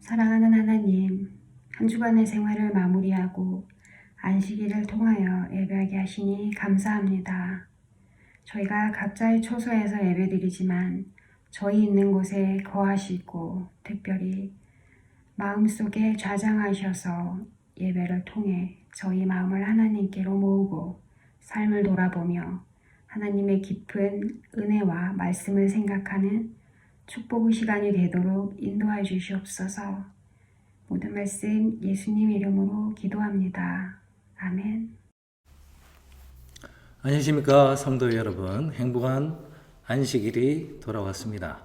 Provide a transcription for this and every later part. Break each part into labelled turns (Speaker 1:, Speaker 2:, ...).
Speaker 1: 사랑하는 하나님, 한 주간의 생활을 마무리하고 안식일을 통하여 예배하게 하시니 감사합니다. 저희가 각자의 처소에서 예배드리지만 저희 있는 곳에 거하시고 특별히 마음속에 좌장하셔서 예배를 통해 저희 마음을 하나님께로 모으고 삶을 돌아보며 하나님의 깊은 은혜와 말씀을 생각하는 축복의 시간이 되도록 인도해 주시옵소서. 모든 말씀 예수님 이름으로 기도합니다. 아멘.
Speaker 2: 안녕하십니까 성도 여러분, 행복한 안식일이 돌아왔습니다.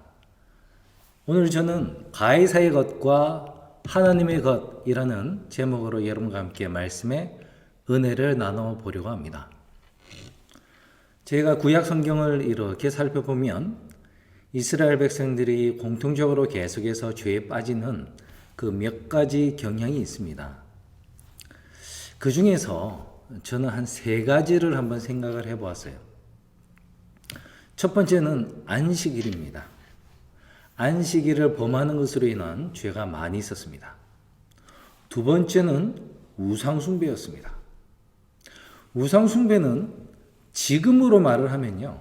Speaker 2: 오늘 저는 가이사의 것과 하나님의 것이라는 제목으로 여러분과 함께 말씀의 은혜를 나눠보려고 합니다. 제가 구약 성경을 이렇게 살펴보면 이스라엘 백성들이 공통적으로 계속해서 죄에 빠지는 그 몇 가지 경향이 있습니다. 그 중에서 저는 한 세 가지를 한번 생각을 해보았어요. 첫 번째는 안식일입니다. 안식일을 범하는 것으로 인한 죄가 많이 있었습니다. 두 번째는 우상숭배였습니다. 우상숭배는 지금으로 말을 하면요,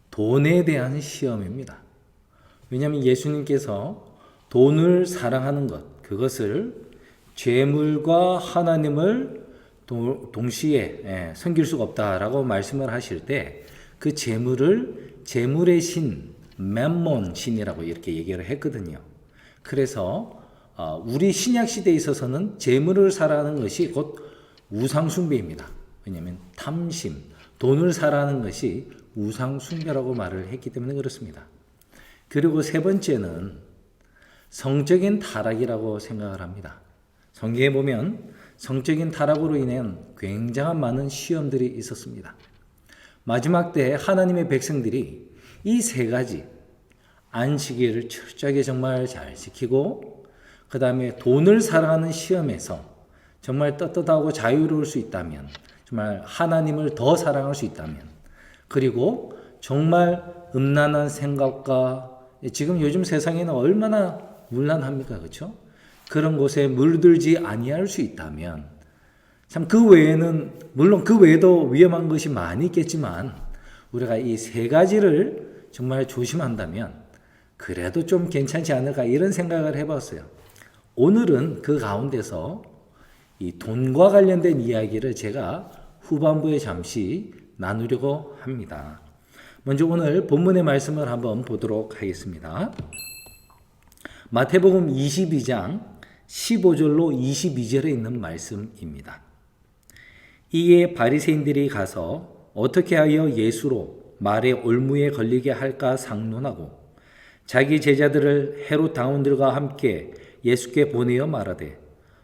Speaker 2: 돈에 대한 시험입니다. 왜냐하면 예수님께서 돈을 사랑하는 것, 그것을 재물과 하나님을 동시에 섬길 수가 없다라고 말씀을 하실 때 그 재물을 재물의 신, 맴몬 신이라고 이렇게 얘기를 했거든요. 그래서 우리 신약 시대에 있어서는 재물을 사랑하는 것이 곧 우상숭배입니다. 왜냐하면 탐심, 돈을 사랑하는 것이 우상숭배라고 말을 했기 때문에 그렇습니다. 그리고 세 번째는 성적인 타락이라고 생각을 합니다. 성경에 보면 성적인 타락으로 인한 굉장한 많은 시험들이 있었습니다. 마지막 때 하나님의 백성들이 이 세 가지 안식일을 철저하게 정말 잘 지키고 그 다음에 돈을 사랑하는 시험에서 정말 떳떳하고 자유로울 수 있다면, 정말 하나님을 더 사랑할 수 있다면, 그리고 정말 음란한 생각과 지금 요즘 세상에는 얼마나 문란합니까? 그렇죠? 그런 곳에 물들지 아니할 수 있다면, 참 그 외에는 물론 그 외에도 위험한 것이 많이 있겠지만 우리가 이 세 가지를 정말 조심한다면 그래도 좀 괜찮지 않을까, 이런 생각을 해봤어요. 오늘은 그 가운데서 이 돈과 관련된 이야기를 제가 후반부에 잠시 나누려고 합니다. 먼저 오늘 본문의 말씀을 한번 보도록 하겠습니다. 마태복음 22장 15절로 22절에 있는 말씀입니다. 이에 바리새인들이 가서 어떻게 하여 예수로 말의 올무에 걸리게 할까 상론하고 자기 제자들을 헤롯 당원들과 함께 예수께 보내어 말하되,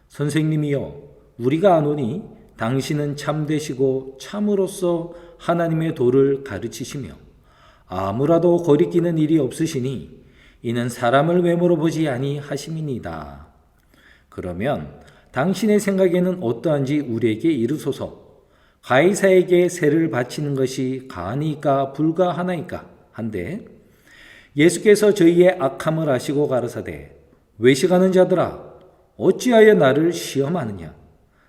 Speaker 2: 선생님이여, 우리가 아노니 당신은 참되시고 참으로서 하나님의 도를 가르치시며 아무라도 거리끼는 일이 없으시니 이는 사람을 외모로 보지 아니하심이니이다. 그러면 당신의 생각에는 어떠한지 우리에게 이르소서. 가이사에게 세를 바치는 것이 가하니까 불가하나이까 한데, 예수께서 저희의 악함을 아시고 가라사대, 외식하는 자들아, 어찌하여 나를 시험하느냐?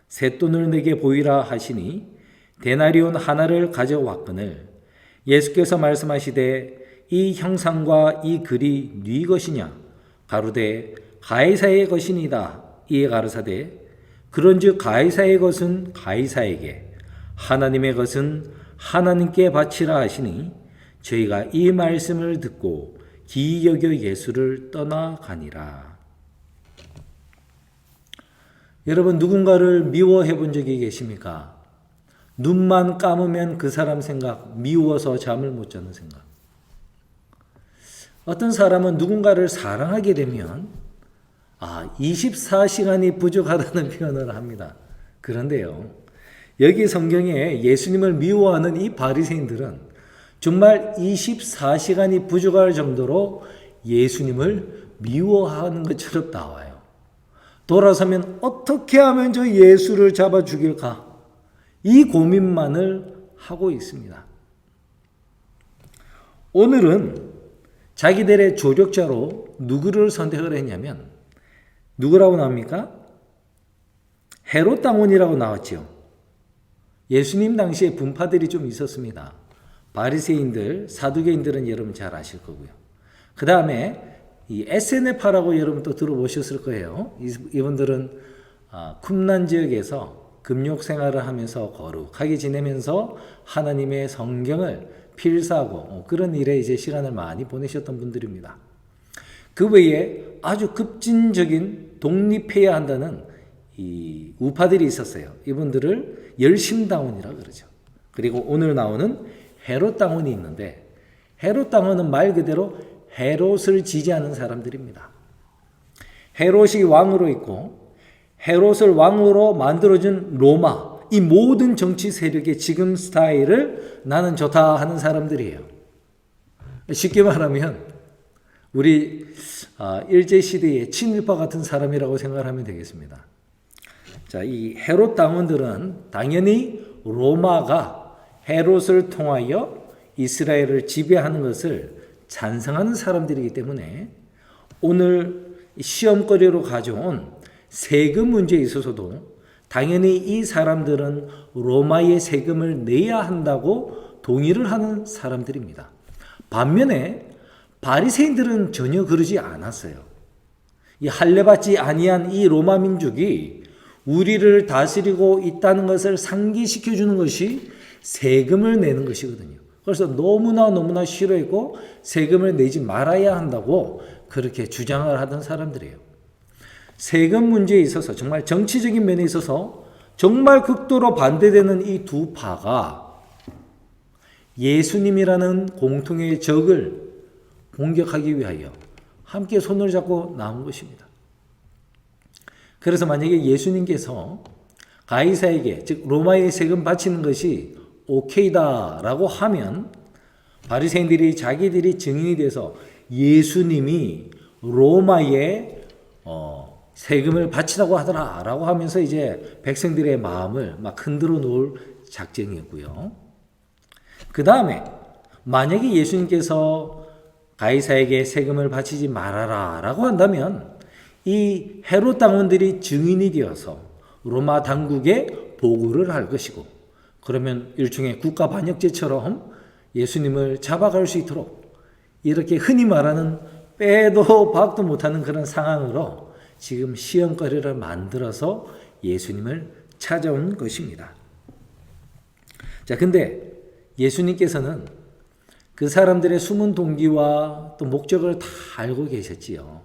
Speaker 2: 쇳돈을 내게 보이라 하시니 데나리온 하나를 가져왔거늘, 예수께서 말씀하시되, 이 형상과 이 글이 네 것이냐? 가로되 가이사의 것이니이다. 이에 가라사대, 그런즉 가이사의 것은 가이사에게, 하나님의 것은 하나님께 바치라 하시니 저희가 이 말씀을 듣고 기이 여겨 예수를 떠나가니라. 여러분, 누군가를 미워해 본 적이 계십니까? 눈만 감으면 그 사람 생각, 미워서 잠을 못 자는 생각. 어떤 사람은 누군가를 사랑하게 되면 24시간이 부족하다는 표현을 합니다. 그런데요, 여기 성경에 예수님을 미워하는 이 바리새인들은 정말 24시간이 부족할 정도로 예수님을 미워하는 것처럼 나와요. 돌아서면 어떻게 하면 저 예수를 잡아 죽일까? 이 고민만을 하고 있습니다. 오늘은 자기들의 조력자로 누구를 선택을 했냐면 누구라고 나옵니까? 헤롯 당원이라고 나왔죠. 예수님 당시에 분파들이 좀 있었습니다. 바리새인들, 사두개인들은 여러분 잘 아실 거고요. 그 다음에 이 SNF파라고 여러분 또 들어보셨을 거예요. 이분들은 쿰란 지역에서 금욕 생활을 하면서 거룩하게 지내면서 하나님의 성경을 필사하고 그런 일에 이제 시간을 많이 보내셨던 분들입니다. 그 외에 아주 급진적인 독립해야 한다는 이 우파들이 있었어요. 이분들을 열심당원이라고 그러죠. 그리고 오늘 나오는 헤롯 당원이 있는데 헤롯 당원은 말 그대로 헤롯을 지지하는 사람들입니다. 헤롯이 왕으로 있고 헤롯을 왕으로 만들어준 로마, 이 모든 정치 세력의 지금 스타일을 나는 좋다 하는 사람들이에요. 쉽게 말하면 우리 일제시대의 친일파 같은 사람이라고 생각하면 되겠습니다. 자, 이 헤롯 당원들은 당연히 로마가 헤롯을 통하여 이스라엘을 지배하는 것을 찬성하는 사람들이기 때문에 오늘 시험거리로 가져온 세금 문제에 있어서도 당연히 이 사람들은 로마의 세금을 내야 한다고 동의를 하는 사람들입니다. 반면에 바리새인들은 전혀 그러지 않았어요. 이 할례받지 아니한 이 로마 민족이 우리를 다스리고 있다는 것을 상기시켜 주는 것이 세금을 내는 것이거든요. 그래서 너무나 싫어했고 세금을 내지 말아야 한다고 그렇게 주장을 하던 사람들이에요. 세금 문제에 있어서 정말 정치적인 면에 있어서 정말 극도로 반대되는 이 두 파가 예수님이라는 공통의 적을 공격하기 위하여 함께 손을 잡고 나온 것입니다. 그래서 만약에 예수님께서 가이사에게, 즉 로마에 세금 바치는 것이 오케이다라고 하면 바리새인들이 자기들이 증인이 돼서 예수님이 로마에 세금을 바치라고 하더라라고 하면서 이제 백성들의 마음을 막 흔들어 놓을 작정이었고요. 그 다음에 만약에 예수님께서 가이사에게 세금을 바치지 말아라라고 한다면 이 헤롯 당원들이 증인이 되어서 로마 당국에 보고를 할 것이고, 그러면 일종의 국가 반역죄처럼 예수님을 잡아갈 수 있도록 이렇게 흔히 말하는 빼도 박도 못하는 그런 상황으로 지금 시험거리를 만들어서 예수님을 찾아온 것입니다. 자, 근데 예수님께서는 그 사람들의 숨은 동기와 또 목적을 다 알고 계셨지요.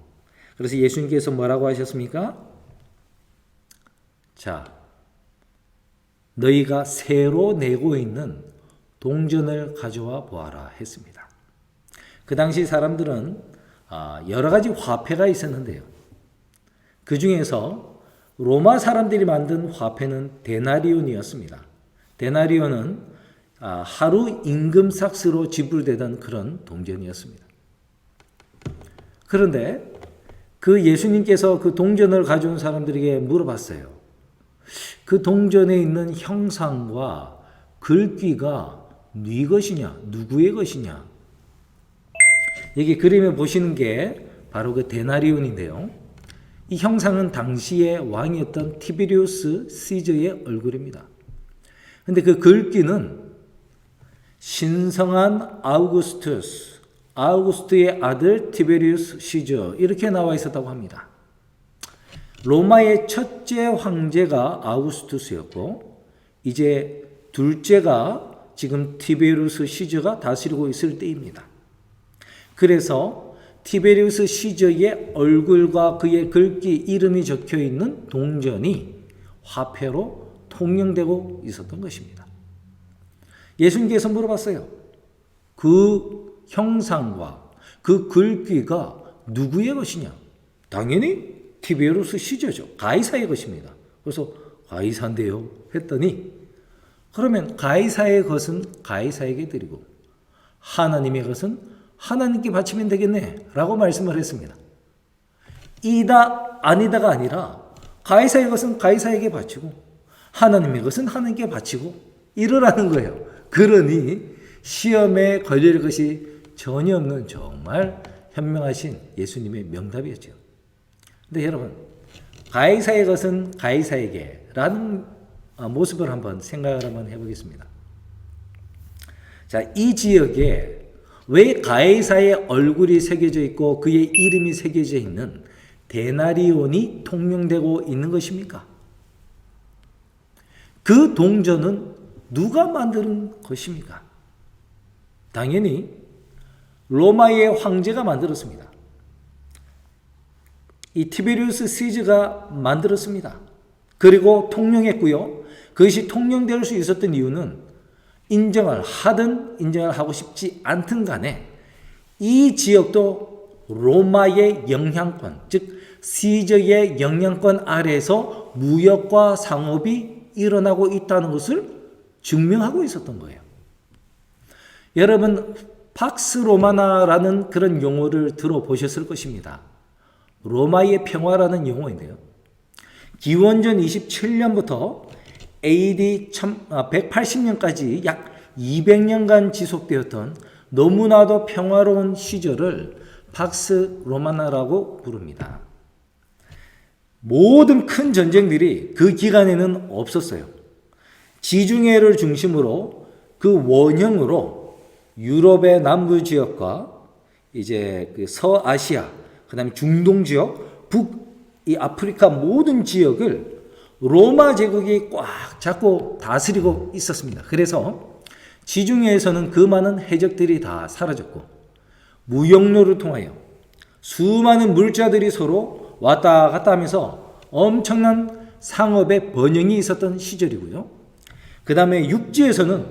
Speaker 2: 그래서 예수님께서 뭐라고 하셨습니까? 자, 너희가 새로 내고 있는 동전을 가져와 보아라 했습니다. 그 당시 사람들은 여러 가지 화폐가 있었는데요. 그 중에서 로마 사람들이 만든 화폐는 데나리온이었습니다. 데나리온은 하루 임금 삭스로 지불되던 그런 동전이었습니다. 그런데 그 예수님께서 그 동전을 가져온 사람들에게 물어봤어요. 그 동전에 있는 형상과 글귀가 네 것이냐, 누구의 것이냐? 여기 그림에 보시는 게 바로 그 데나리온인데요. 이 형상은 당시의 왕이었던 티베리우스 시저의 얼굴입니다. 근데 그 글귀는 신성한 아우구스트의 아들 티베리우스 시저, 이렇게 나와 있었다고 합니다. 로마의 첫째 황제가 아우구스투스였고 이제 둘째가 지금 티베리우스 시저가 다스리고 있을 때입니다. 그래서 티베리우스 시저의 얼굴과 그의 글귀 이름이 적혀 있는 동전이 화폐로 통용되고 있었던 것입니다. 예수님께서 물어봤어요. 그 형상과 그 글귀가 누구의 것이냐? 당연히 티베리우스 시저죠. 가이사의 것입니다. 그래서 가이사인데요 했더니, 그러면 가이사의 것은 가이사에게 드리고 하나님의 것은 하나님께 바치면 되겠네 라고 말씀을 했습니다. 이다 아니다가 아니라 가이사의 것은 가이사에게 바치고 하나님의 것은 하나님께 바치고 이러라는 거예요. 그러니 시험에 걸릴 것이 전혀 없는 정말 현명하신 예수님의 명답이었죠. 근데 여러분, 가이사의 것은 가이사에게 라는 모습을 한번 생각을 한번 해보겠습니다. 자, 이 지역에 왜 가이사의 얼굴이 새겨져 있고 그의 이름이 새겨져 있는 데나리온이 통용되고 있는 것입니까? 그 동전은 누가 만든 것입니까? 당연히 로마의 황제가 만들었습니다. 이 티베리우스 시저가 만들었습니다. 그리고 통용했고요. 그것이 통용될 수 있었던 이유는 인정을 하든 인정을 하고 싶지 않든 간에 이 지역도 로마의 영향권, 즉 시저의 영향권 아래에서 무역과 상업이 일어나고 있다는 것을 증명하고 있었던 거예요. 여러분, 팍스 로마나라는 그런 용어를 들어보셨을 것입니다. 로마의 평화라는 용어인데요. 기원전 27년부터 AD 180년까지 약 200년간 지속되었던 너무나도 평화로운 시절을 팍스 로마나라고 부릅니다. 모든 큰 전쟁들이 그 기간에는 없었어요. 지중해를 중심으로 그 원형으로 유럽의 남부 지역과 이제 그 서아시아, 그다음에 중동 지역, 이 아프리카 모든 지역을 로마 제국이 꽉 잡고 다스리고 있었습니다. 그래서 지중해에서는 그 많은 해적들이 다 사라졌고 무역로를 통하여 수많은 물자들이 서로 왔다 갔다 하면서 엄청난 상업의 번영이 있었던 시절이고요. 그 다음에 육지에서는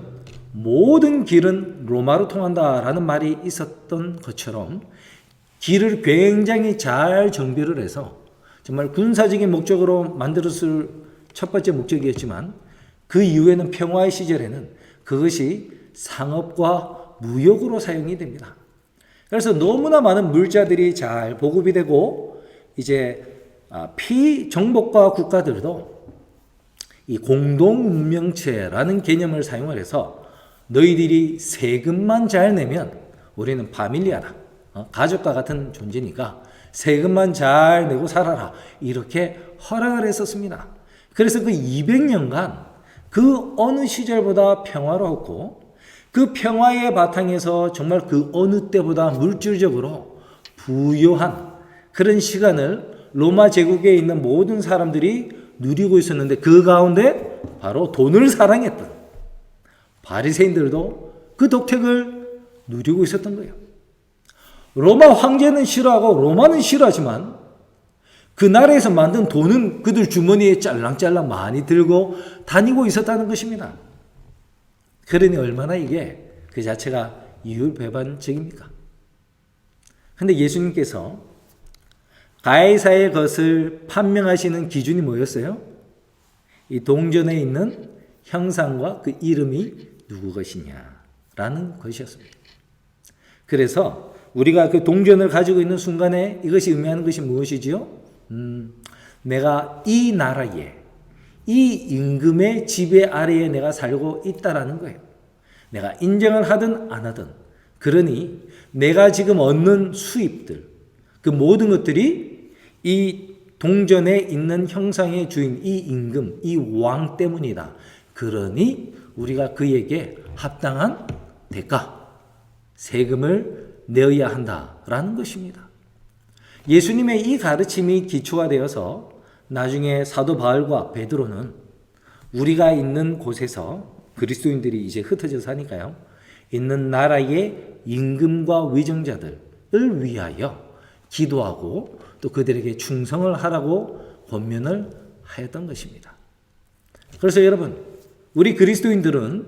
Speaker 2: 모든 길은 로마로 통한다라는 말이 있었던 것처럼 길을 굉장히 잘 정비를 해서 정말 군사적인 목적으로 만들었을 첫 번째 목적이었지만 그 이후에는 평화의 시절에는 그것이 상업과 무역으로 사용이 됩니다. 그래서 너무나 많은 물자들이 잘 보급이 되고 이제 피정복과 국가들도 이 공동운명체라는 개념을 사용을 해서 너희들이 세금만 잘 내면 우리는 파밀리아다. 가족과 같은 존재니까 세금만 잘 내고 살아라. 이렇게 허락을 했었습니다. 그래서 그 200년간 그 어느 시절보다 평화로웠고 그 평화의 바탕에서 정말 그 어느 때보다 물질적으로 부유한 그런 시간을 로마 제국에 있는 모든 사람들이 누리고 있었는데 그 가운데 바로 돈을 사랑했던 바리새인들도 그 독택을 누리고 있었던 거예요. 로마 황제는 싫어하고 로마는 싫어하지만 그 나라에서 만든 돈은 그들 주머니에 짤랑짤랑 많이 들고 다니고 있었다는 것입니다. 그러니 얼마나 이게 그 자체가 이율배반적입니까? 근데 예수님께서 가이사의 것을 판명하시는 기준이 뭐였어요? 이 동전에 있는 형상과 그 이름이 누구 것이냐라는 것이었습니다. 그래서 우리가 그 동전을 가지고 있는 순간에 이것이 의미하는 것이 무엇이지요? 내가 이 나라에, 이 임금의 지배 아래에 내가 살고 있다라는 거예요. 내가 인정을 하든 안 하든. 그러니 내가 지금 얻는 수입들, 그 모든 것들이 이 동전에 있는 형상의 주인, 이 임금, 이 왕 때문이다. 그러니 우리가 그에게 합당한 대가, 세금을 내어야 한다라는 것입니다. 예수님의 이 가르침이 기초가 되어서 나중에 사도 바울과 베드로는 우리가 있는 곳에서 그리스도인들이 이제 흩어져 사니까요. 있는 나라의 임금과 위정자들을 위하여 기도하고 또 그들에게 충성을 하라고 권면을 하였던 것입니다. 그래서 여러분, 우리 그리스도인들은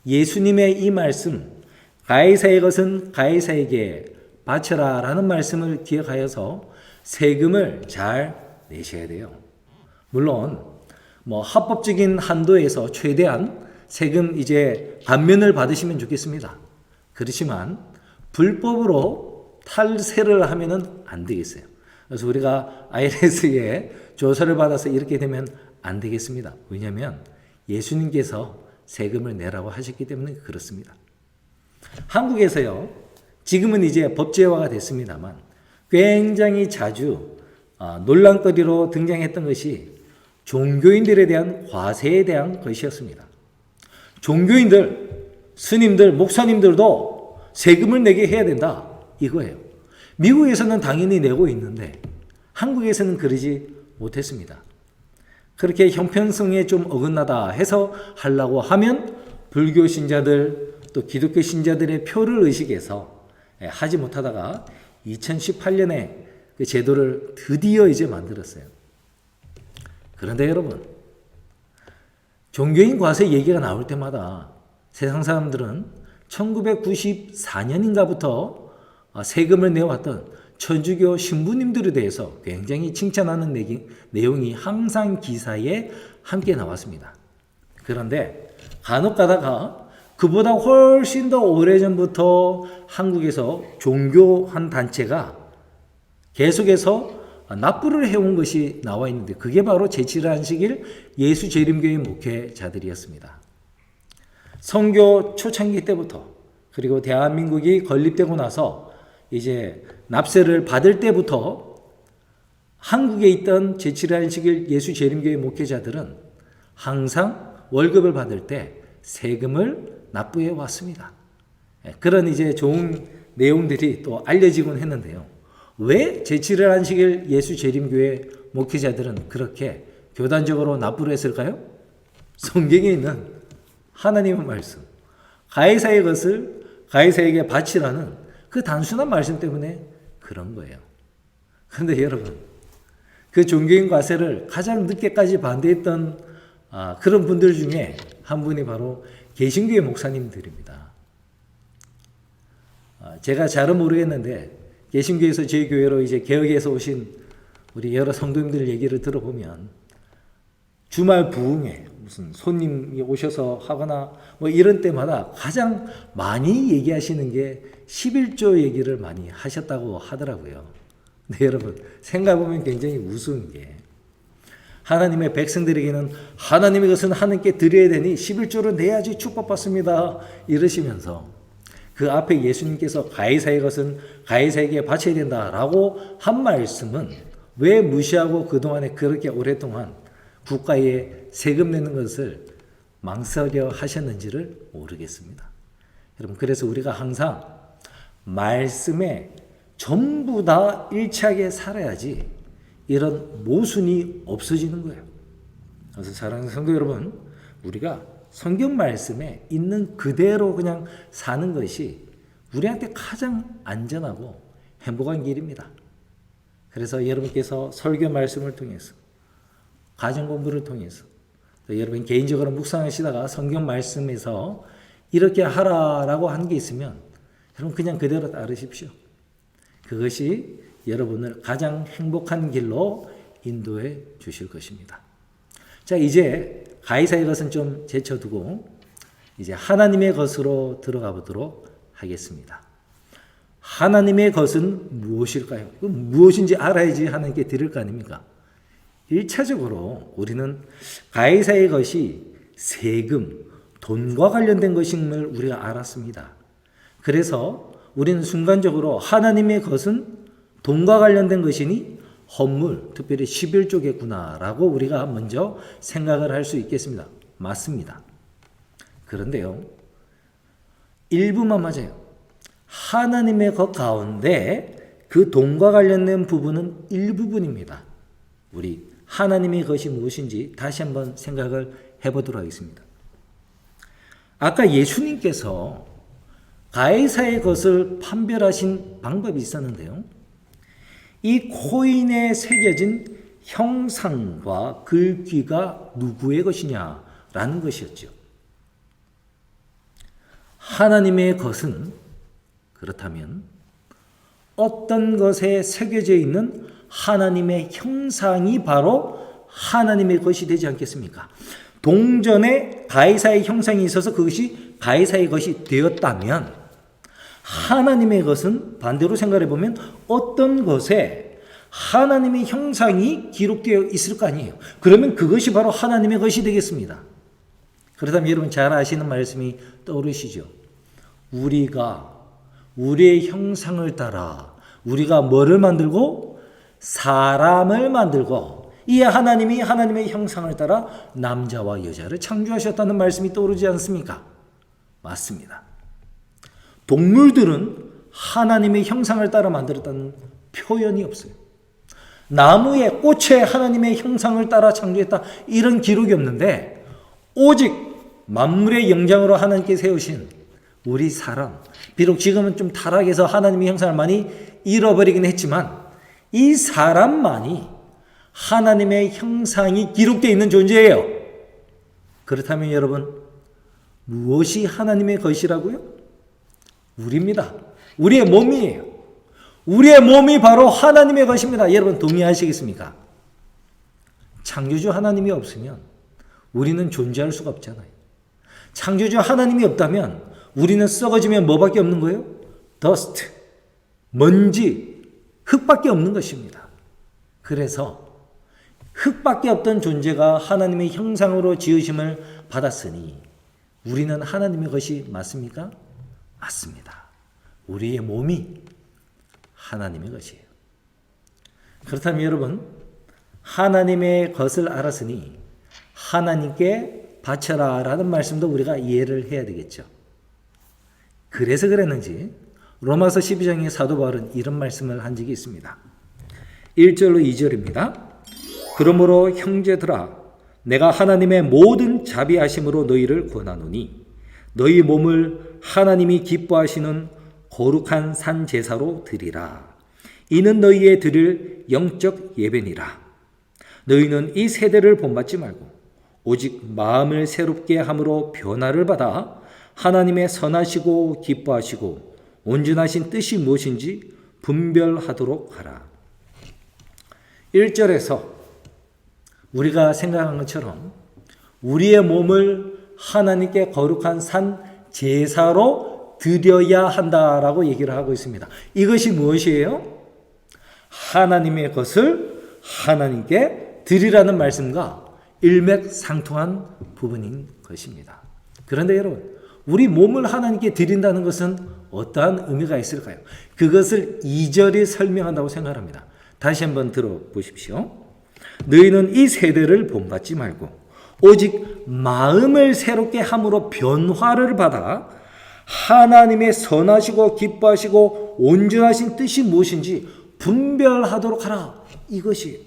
Speaker 2: 예수님의 이 말씀, 가이사의 것은 가이사에게 바쳐라 라는 말씀을 기억하여서 세금을 잘 내셔야 돼요. 물론 합법적인 한도에서 최대한 세금 이제 감면을 받으시면 좋겠습니다. 그렇지만 불법으로 탈세를 하면은 안 되겠어요. 그래서 우리가 IRS에 조사를 받아서 이렇게 되면 안 되겠습니다. 왜냐하면 예수님께서 세금을 내라고 하셨기 때문에 그렇습니다. 한국에서요, 지금은 이제 법제화가 됐습니다만 굉장히 자주 논란거리로 등장했던 것이 종교인들에 대한 과세에 대한 것이었습니다. 종교인들, 스님들, 목사님들도 세금을 내게 해야 된다. 이거예요. 미국에서는 당연히 내고 있는데 한국에서는 그러지 못했습니다. 그렇게 형평성에 좀 어긋나다 해서 하려고 하면 불교 신자들 또 기독교 신자들의 표를 의식해서 하지 못하다가 2018년에 그 제도를 드디어 이제 만들었어요. 그런데 여러분, 종교인 과세 얘기가 나올 때마다 세상 사람들은 1994년인가부터 세금을 내왔던 천주교 신부님들에 대해서 굉장히 칭찬하는 내용이 항상 기사에 함께 나왔습니다. 그런데 간혹 가다가 그보다 훨씬 더 오래전부터 한국에서 종교 한 단체가 계속해서 납부를 해온 것이 나와 있는데 그게 바로 제7안식일 예수재림교회 목회자들이었습니다. 선교 초창기 때부터 그리고 대한민국이 건립되고 나서 이제 납세를 받을 때부터 한국에 있던 제7안식일 예수재림교회 목회자들은 항상 월급을 받을 때 세금을 납부해 왔습니다. 그런 이제 좋은 내용들이 또 알려지곤 했는데요. 왜 제7안식일 예수재림교회 목회자들은 그렇게 교단적으로 납부를 했을까요? 성경에 있는 하나님의 말씀, 가해사의 것을 가해사에게 바치라는 그 단순한 말씀 때문에 그런 거예요. 그런데 여러분, 그 종교인 과세를 가장 늦게까지 반대했던 그런 분들 중에 한 분이 바로 개신교회 목사님들입니다. 제가 잘은 모르겠는데 개신교에서 저희 교회로 이제 개혁해서 오신 우리 여러 성도님들 얘기를 들어보면 주말 부흥회 무슨 손님이 오셔서 하거나 뭐 이런 때마다 가장 많이 얘기하시는 게 11조 얘기를 많이 하셨다고 하더라고요. 근데 여러분 생각해보면 굉장히 우스운 게 하나님의 백성들에게는 하나님의 것은 하나님께 드려야 되니 11조를 내야지 축복받습니다. 이러시면서 그 앞에 예수님께서 가이사의 것은 가이사에게 바쳐야 된다라고 한 말씀은 왜 무시하고 그동안에 그렇게 오랫동안 국가에 세금 내는 것을 망설여 하셨는지를 모르겠습니다. 여러분 그래서 우리가 항상 말씀에 전부 다 일치하게 살아야지 이런 모순이 없어지는 거예요. 그래서 사랑하는 성도 여러분, 우리가 성경 말씀에 있는 그대로 그냥 사는 것이 우리한테 가장 안전하고 행복한 길입니다. 그래서 여러분께서 설교 말씀을 통해서 가정 공부를 통해서 또 여러분 개인적으로 묵상하시다가 성경 말씀에서 이렇게 하라라고 한 게 있으면 여러분 그냥 그대로 따르십시오. 그것이 여러분을 가장 행복한 길로 인도해 주실 것입니다. 자, 이제 가이사의 것은 좀 제쳐두고 이제 하나님의 것으로 들어가 보도록 하겠습니다. 하나님의 것은 무엇일까요? 무엇인지 알아야지 하나님께 드릴 거 아닙니까? 1차적으로 우리는 가이사의 것이 세금, 돈과 관련된 것임을 우리가 알았습니다. 그래서 우리는 순간적으로 하나님의 것은 돈과 관련된 것이니 헌물, 특별히 11조겠구나라고 우리가 먼저 생각을 할 수 있겠습니다. 맞습니다. 그런데요, 일부만 맞아요. 하나님의 것 가운데 그 돈과 관련된 부분은 일부분입니다. 우리 하나님의 것이 무엇인지 다시 한번 생각을 해보도록 하겠습니다. 아까 예수님께서 가이사의 것을 판별하신 방법이 있었는데요. 이 코인에 새겨진 형상과 글귀가 누구의 것이냐라는 것이었죠. 하나님의 것은 그렇다면 어떤 것에 새겨져 있는 하나님의 형상이 바로 하나님의 것이 되지 않겠습니까? 동전에 가이사의 형상이 있어서 그것이 가이사의 것이 되었다면 하나님의 것은 반대로 생각해 보면 어떤 것에 하나님의 형상이 기록되어 있을 거 아니에요. 그러면 그것이 바로 하나님의 것이 되겠습니다. 그렇다면 여러분 잘 아시는 말씀이 떠오르시죠? 우리가 우리의 형상을 따라 우리가 뭐를 만들고 사람을 만들고 이에 하나님이 하나님의 형상을 따라 남자와 여자를 창조하셨다는 말씀이 떠오르지 않습니까? 맞습니다. 동물들은 하나님의 형상을 따라 만들었다는 표현이 없어요. 나무에 꽃에 하나님의 형상을 따라 창조했다 이런 기록이 없는데 오직 만물의 영장으로 하나님께 세우신 우리 사람, 비록 지금은 좀 타락해서 하나님의 형상을 많이 잃어버리긴 했지만 이 사람만이 하나님의 형상이 기록되어 있는 존재예요. 그렇다면 여러분, 무엇이 하나님의 것이라고요? 우리입니다. 우리의 몸이에요. 우리의 몸이 바로 하나님의 것입니다. 여러분 동의하시겠습니까? 창조주 하나님이 없으면 우리는 존재할 수가 없잖아요. 창조주 하나님이 없다면 우리는 썩어지면 뭐밖에 없는 거예요? 더스트, 먼지, 흙밖에 없는 것입니다. 그래서 흙밖에 없던 존재가 하나님의 형상으로 지으심을 받았으니 우리는 하나님의 것이 맞습니까? 맞습니다. 우리의 몸이 하나님의 것이에요. 그렇다면 여러분, 하나님의 것을 알았으니 하나님께 바쳐라 라는 말씀도 우리가 이해를 해야 되겠죠. 그래서 그랬는지 로마서 12장의 사도 바울은 이런 말씀을 한 적이 있습니다. 1절로 2절입니다. 그러므로 형제들아 내가 하나님의 모든 자비하심으로 너희를 권하노니 너희 몸을 하나님이 기뻐하시는 거룩한 산 제사로 드리라. 이는 너희의 드릴 영적 예배니라. 너희는 이 세대를 본받지 말고 오직 마음을 새롭게 함으로 변화를 받아 하나님의 선하시고 기뻐하시고 온전하신 뜻이 무엇인지 분별하도록 하라. 1절에서 우리가 생각한 것처럼 우리의 몸을 하나님께 거룩한 산 제사로 드려야 한다라고 얘기를 하고 있습니다. 이것이 무엇이에요? 하나님의 것을 하나님께 드리라는 말씀과 일맥상통한 부분인 것입니다. 그런데 여러분, 우리 몸을 하나님께 드린다는 것은 어떠한 의미가 있을까요? 그것을 2절이 설명한다고 생각합니다. 다시 한번 들어보십시오. 너희는 이 세대를 본받지 말고 오직 마음을 새롭게 함으로 변화를 받아 하나님의 선하시고 기뻐하시고 온전하신 뜻이 무엇인지 분별하도록 하라. 이것이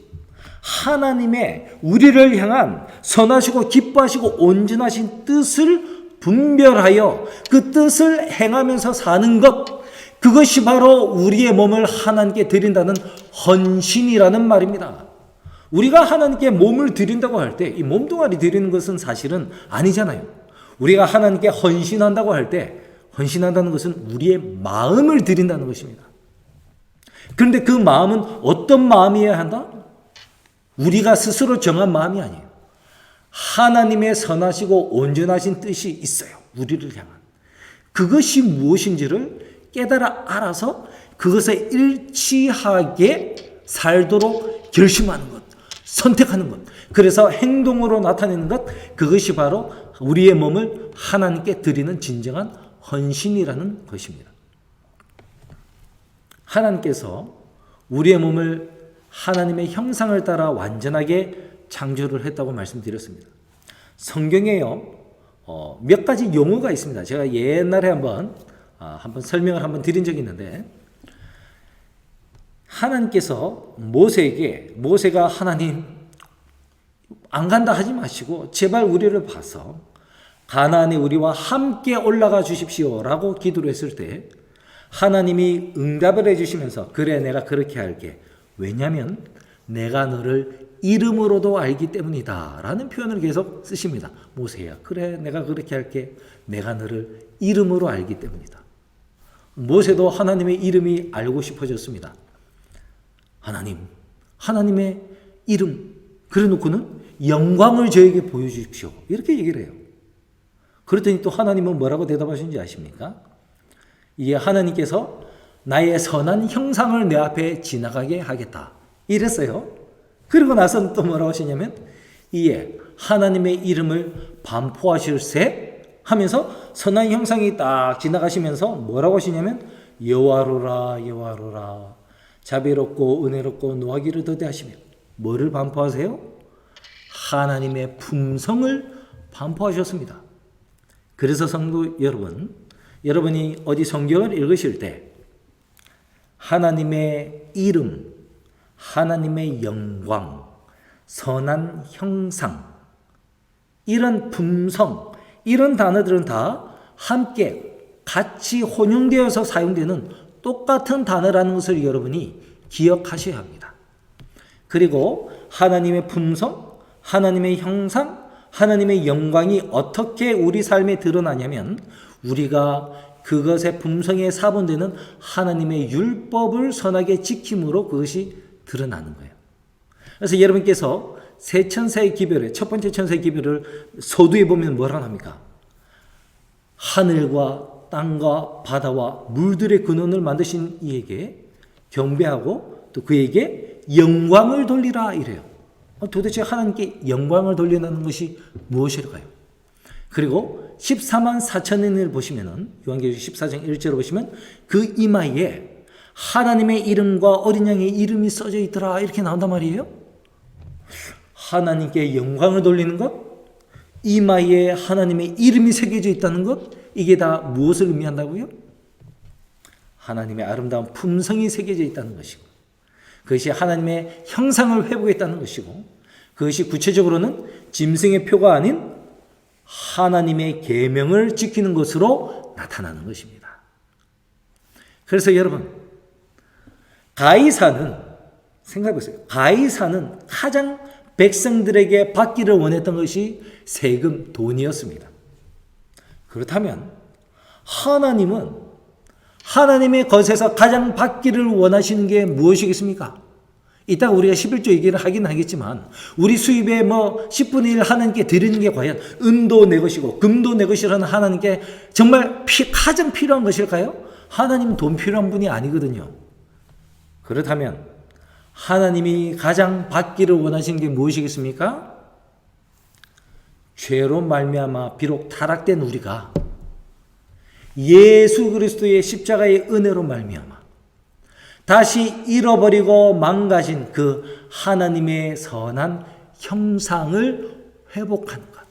Speaker 2: 하나님의 우리를 향한 선하시고 기뻐하시고 온전하신 뜻을 분별하여 그 뜻을 행하면서 사는 것, 그것이 바로 우리의 몸을 하나님께 드린다는 헌신이라는 말입니다. 우리가 하나님께 몸을 드린다고 할 때 이 몸뚱아리 드리는 것은 사실은 아니잖아요. 우리가 하나님께 헌신한다고 할 때 헌신한다는 것은 우리의 마음을 드린다는 것입니다. 그런데 그 마음은 어떤 마음이어야 한다? 우리가 스스로 정한 마음이 아니에요. 하나님의 선하시고 온전하신 뜻이 있어요. 우리를 향한. 그것이 무엇인지를 깨달아 알아서 그것에 일치하게 살도록 결심하는 것, 선택하는 것, 그래서 행동으로 나타내는 것, 그것이 바로 우리의 몸을 하나님께 드리는 진정한 헌신이라는 것입니다. 하나님께서 우리의 몸을 하나님의 형상을 따라 완전하게 창조를 했다고 말씀드렸습니다. 성경에요, 몇 가지 용어가 있습니다. 제가 옛날에 한번 설명을 한번 드린 적이 있는데, 하나님께서 모세가 하나님 안 간다 하지 마시고 제발 우리를 봐서 가나안에 우리와 함께 올라가 주십시오라고 기도를 했을 때 하나님이 응답을 해주시면서 그래 내가 그렇게 할게. 왜냐하면 내가 너를 이름으로도 알기 때문이다 라는 표현을 계속 쓰십니다. 모세야 그래 내가 그렇게 할게. 내가 너를 이름으로 알기 때문이다. 모세도 하나님의 이름이 알고 싶어졌습니다. 하나님의 이름, 그래 놓고는 영광을 저에게 보여주십시오. 이렇게 얘기를 해요. 그랬더니 또 하나님은 뭐라고 대답하시는지 아십니까? 이에 하나님께서 나의 선한 형상을 내 앞에 지나가게 하겠다. 이랬어요. 그리고 나서는 또 뭐라고 하시냐면, 이에 하나님의 이름을 반포하실세 하면서 선한 형상이 딱 지나가시면서 뭐라고 하시냐면, 여호와로라 여호와로라 자비롭고 은혜롭고 노하기를 더디하시며 뭐를 반포하세요? 하나님의 품성을 반포하셨습니다. 그래서 성도 여러분, 여러분이 어디 성경을 읽으실 때 하나님의 이름, 하나님의 영광, 선한 형상, 이런 품성, 이런 단어들은 다 함께 같이 혼용되어서 사용되는 똑같은 단어라는 것을 여러분이 기억하셔야 합니다. 그리고 하나님의 품성, 하나님의 형상, 하나님의 영광이 어떻게 우리 삶에 드러나냐면 우리가 그것의 품성에 사본되는 하나님의 율법을 선하게 지킴으로 그것이 드러나는 거예요. 그래서 여러분께서 세 천사의 기별의 첫 번째 천사의 기별을 서두에 보면 뭐라 합니까? 하늘과 땅과 바다와 물들의 근원을 만드신 이에게 경배하고 또 그에게 영광을 돌리라 이래요. 도대체 하나님께 영광을 돌리는 것이 무엇일까요? 그리고 14만 4천인을 보시면은 요한계시록 14장 1절을 보시면 그 이마에 하나님의 이름과 어린 양의 이름이 써져 있더라 이렇게 나온단 말이에요. 하나님께 영광을 돌리는 것, 이마에 하나님의 이름이 새겨져 있다는 것, 이게 다 무엇을 의미한다고요? 하나님의 아름다운 품성이 새겨져 있다는 것이고 그것이 하나님의 형상을 회복했다는 것이고 그것이 구체적으로는 짐승의 표가 아닌 하나님의 계명을 지키는 것으로 나타나는 것입니다. 그래서 여러분, 가이사는 생각해보세요. 가이사는 가장 백성들에게 받기를 원했던 것이 세금, 돈이었습니다. 그렇다면 하나님은 하나님의 것에서 가장 받기를 원하시는 게 무엇이겠습니까? 이따가 우리가 11조 얘기를 하긴 하겠지만 우리 수입의 10분의 1 하나님께 드리는 게 과연 은도 내 것이고 금도 내 것이라는 하나님께 정말 가장 필요한 것일까요? 하나님은 돈 필요한 분이 아니거든요. 그렇다면 하나님이 가장 받기를 원하시는 게 무엇이겠습니까? 죄로 말미암아 비록 타락된 우리가 예수 그리스도의 십자가의 은혜로 말미암아 다시 잃어버리고 망가진 그 하나님의 선한 형상을 회복하는 것.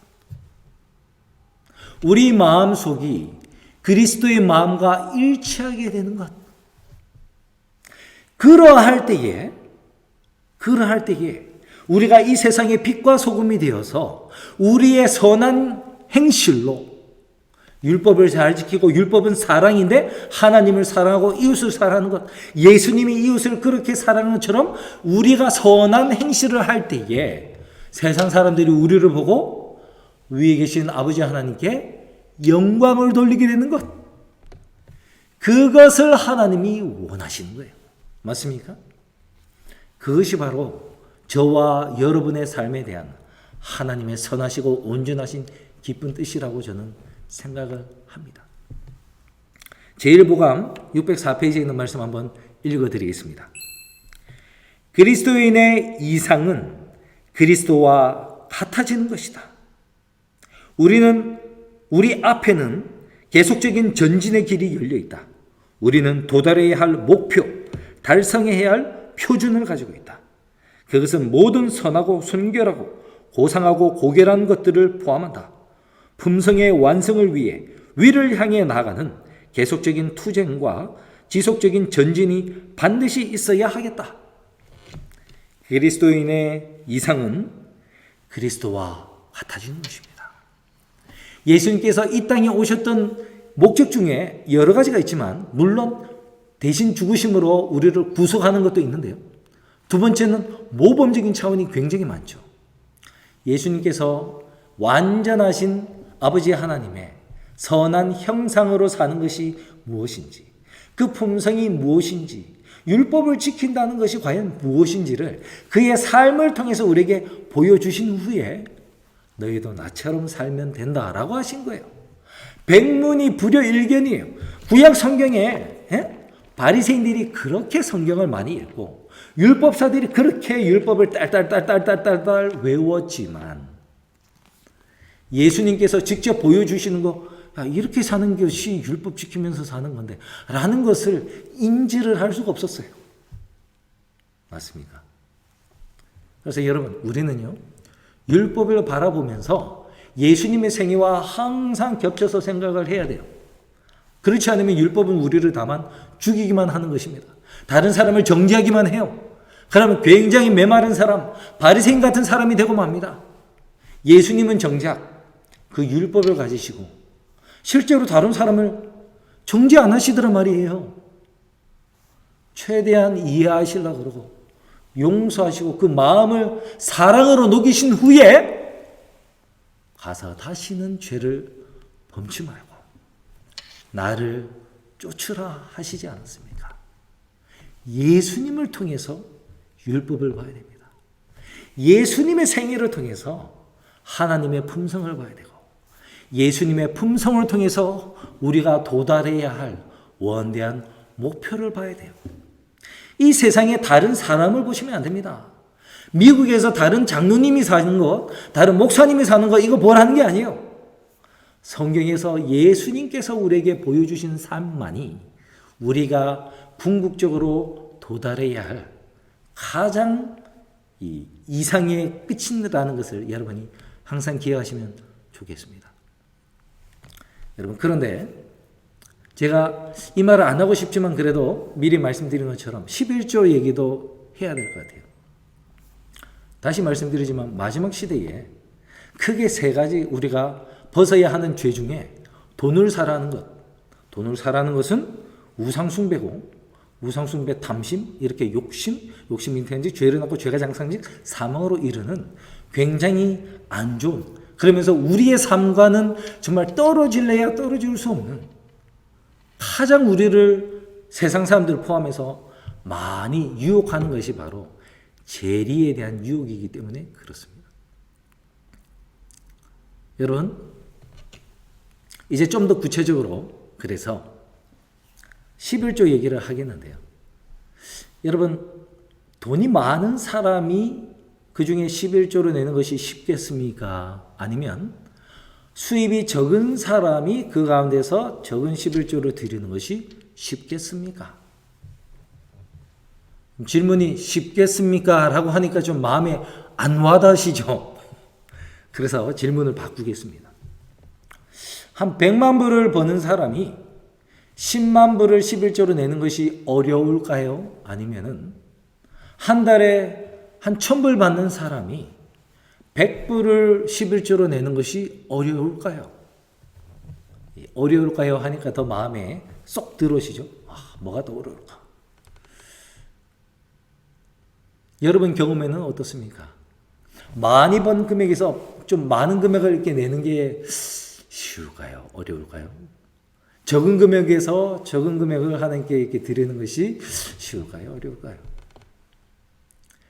Speaker 2: 우리 마음속이 그리스도의 마음과 일치하게 되는 것. 그러할 때에 우리가 이 세상의 빛과 소금이 되어서 우리의 선한 행실로 율법을 잘 지키고 율법은 사랑인데 하나님을 사랑하고 이웃을 사랑하는 것, 예수님이 이웃을 그렇게 사랑하는 것처럼 우리가 선한 행실을 할 때에 세상 사람들이 우리를 보고 위에 계신 아버지 하나님께 영광을 돌리게 되는 것, 그것을 하나님이 원하시는 거예요. 맞습니까? 그것이 바로 저와 여러분의 삶에 대한 하나님의 선하시고 온전하신 기쁜 뜻이라고 저는 생각을 합니다. 제1보감 604페이지에 있는 말씀 한번 읽어드리겠습니다. 그리스도인의 이상은 그리스도와 같아지는 것이다. 우리 앞에는 계속적인 전진의 길이 열려 있다. 우리는 도달해야 할 목표, 달성해야 할 표준을 가지고 있다. 그것은 모든 선하고 순결하고 고상하고 고결한 것들을 포함한다. 품성의 완성을 위해 위를 향해 나가는 계속적인 투쟁과 지속적인 전진이 반드시 있어야 하겠다. 그리스도인의 이상은 그리스도와 같아지는 것입니다. 예수님께서 이 땅에 오셨던 목적 중에 여러 가지가 있지만 물론 대신 죽으심으로 우리를 구속하는 것도 있는데요. 두 번째는 모범적인 차원이 굉장히 많죠. 예수님께서 완전하신 아버지 하나님의 선한 형상으로 사는 것이 무엇인지, 그 품성이 무엇인지, 율법을 지킨다는 것이 과연 무엇인지를 그의 삶을 통해서 우리에게 보여주신 후에 너희도 나처럼 살면 된다라고 하신 거예요. 백문이 불여일견이에요. 구약 성경에 바리새인들이 그렇게 성경을 많이 읽고 율법사들이 그렇게 율법을 딸딸 외웠지만 예수님께서 직접 보여주시는 거, 이렇게 사는 것이 율법 지키면서 사는 건데 라는 것을 인지를 할 수가 없었어요. 맞습니까? 그래서 여러분, 우리는요, 율법을 바라보면서 예수님의 생애와 항상 겹쳐서 생각을 해야 돼요. 그렇지 않으면 율법은 우리를 다만 죽이기만 하는 것입니다. 다른 사람을 정죄하기만 해요. 그러면 굉장히 메마른 사람, 바리새인 같은 사람이 되고 맙니다. 예수님은 정작 그 율법을 가지시고 실제로 다른 사람을 정죄 안 하시더란 말이에요. 최대한 이해하시려고 그러고 용서하시고 그 마음을 사랑으로 녹이신 후에 가서 다시는 죄를 범치 말고 나를 쫓으라 하시지 않았습니까? 예수님을 통해서 율법을 봐야 됩니다. 예수님의 생애를 통해서 하나님의 품성을 봐야 되고 예수님의 품성을 통해서 우리가 도달해야 할 원대한 목표를 봐야 돼요. 이 세상에 다른 사람을 보시면 안 됩니다. 미국에서 다른 장로님이 사는 것, 다른 목사님이 사는 것 이거 보라는 게 아니에요. 성경에서 예수님께서 우리에게 보여주신 삶만이 우리가 궁극적으로 도달해야 할 가장 이상의 끝이라는 것을 여러분이 항상 기억하시면 좋겠습니다. 여러분, 그런데 제가 이 말을 안 하고 싶지만 그래도 미리 말씀드린 것처럼 11조 얘기도 해야 될 것 같아요. 다시 말씀드리지만 마지막 시대에 크게 세 가지 우리가 벗어야 하는 죄 중에 돈을 사랑하는 것. 돈을 사랑하는 것은 우상숭배고 우상숭배, 탐심, 이렇게 욕심이 인태한지 죄를 낳고 죄가 장상직 사망으로 이르는 굉장히 안 좋은, 그러면서 우리의 삶과는 정말 떨어질래야 떨어질 수 없는 가장 우리를 세상 사람들 포함해서 많이 유혹하는 것이 바로 재리에 대한 유혹이기 때문에 그렇습니다. 여러분, 이제 좀 더 구체적으로 그래서 11조 얘기를 하겠는데요. 여러분, 돈이 많은 사람이 그 중에 11조를 내는 것이 쉽겠습니까? 아니면 수입이 적은 사람이 그 가운데서 적은 11조를 드리는 것이 쉽겠습니까? 질문이 쉽겠습니까? 라고 하니까 좀 마음에 안 와닿으시죠? 그래서 질문을 바꾸겠습니다. 한 100만 불을 버는 사람이 10만 불을 11조로 내는 것이 어려울까요? 아니면은 한 달에 한 1000불 받는 사람이 100불을 11조로 내는 것이 어려울까요? 어려울까요? 하니까 더 마음에 쏙 들어오시죠? 뭐가 더 어려울까? 여러분 경험에는 어떻습니까? 많이 번 금액에서 좀 많은 금액을 이렇게 내는 게 쉬울까요? 어려울까요? 적은 금액에서 적은 금액을 하나님께 이렇게 드리는 것이 쉬울까요? 어려울까요?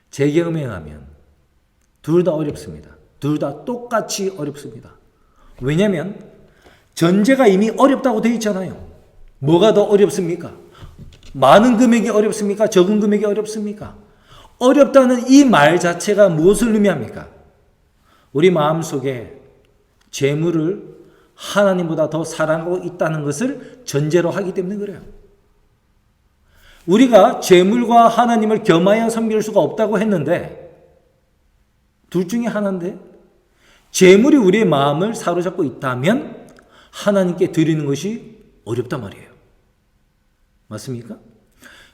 Speaker 2: 제 경험에 의하면 둘 다 어렵습니다. 둘 다 똑같이 어렵습니다. 왜냐하면 전제가 이미 어렵다고 되어 있잖아요. 뭐가 더 어렵습니까? 많은 금액이 어렵습니까? 적은 금액이 어렵습니까? 어렵다는 이 말 자체가 무엇을 의미합니까? 우리 마음속에 재물을 하나님보다 더 사랑하고 있다는 것을 전제로 하기 때문에 그래요. 우리가 재물과 하나님을 겸하여 섬길 수가 없다고 했는데 둘 중에 하나인데 재물이 우리의 마음을 사로잡고 있다면 하나님께 드리는 것이 어렵단 말이에요. 맞습니까?